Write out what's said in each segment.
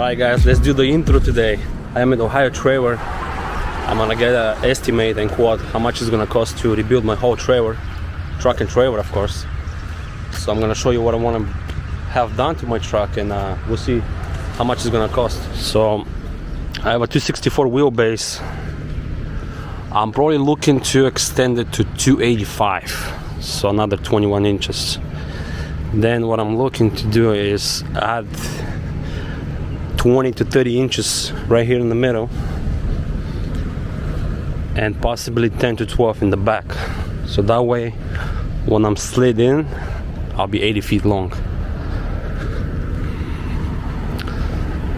Alright guys, let's do the intro today. I am at Ohio Trailer. I'm gonna get an estimate and quote how much it's gonna cost to rebuild my whole trailer, truck and trailer of course. So I'm gonna show you what I want to have done to my truck, and we'll see how much it's gonna cost. So I have a 264 wheelbase. I'm probably looking to extend it to 285, so another 21 inches. Then what I'm looking to do is add 20 to 30 inches right here in the middle, and possibly 10 to 12 in the back, so that way when I'm slid in I'll be 80 feet long.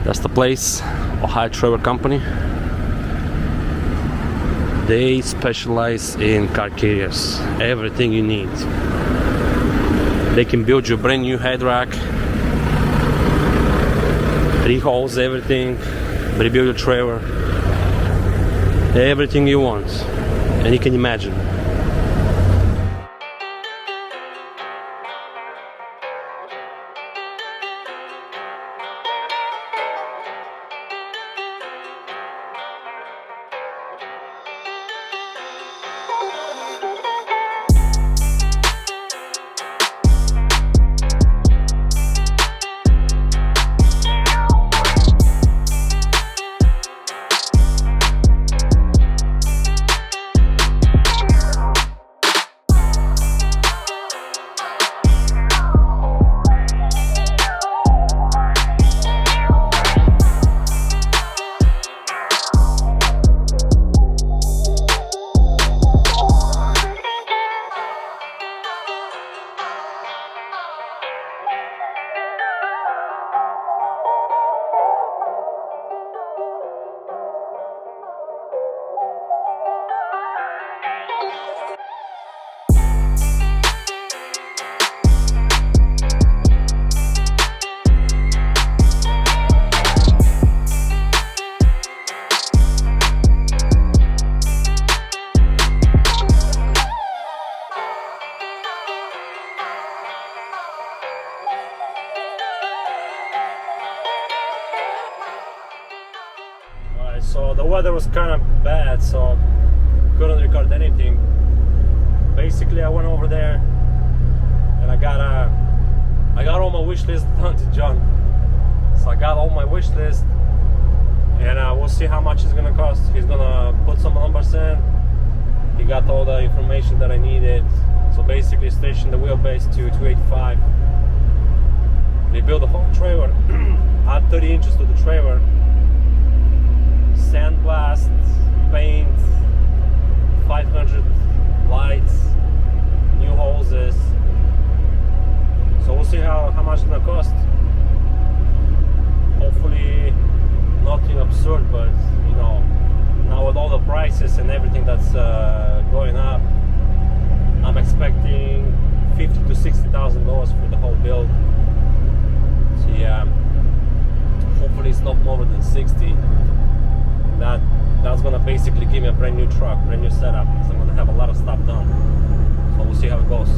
That's the place, Ohio Trailer Company. They specialize in car carriers, everything you need. They can build you a brand new Headrack, rehose everything, rebuild your trailer, everything you want and you can imagine. So the weather was kind of bad, so couldn't record anything. Basically I went over there and I got all my wish list done to John. So I got all my wish list, and we'll see how much it's gonna cost. He's gonna put some numbers in. He got all the information that I needed. So basically station the wheelbase to 285. Rebuild the whole trailer, add 30 inches to the trailer, sandblast, paint, 500 lights, new hoses. So we'll see how much it's gonna cost. Hopefully nothing absurd, but you know, now with all the prices and everything that's going up, I'm expecting $50,000 to $60,000 for the whole build. So yeah, hopefully it's not more than 60. That's gonna basically give me a brand new truck, brand new setup, because I'm gonna have a lot of stuff done. So we'll see how it goes.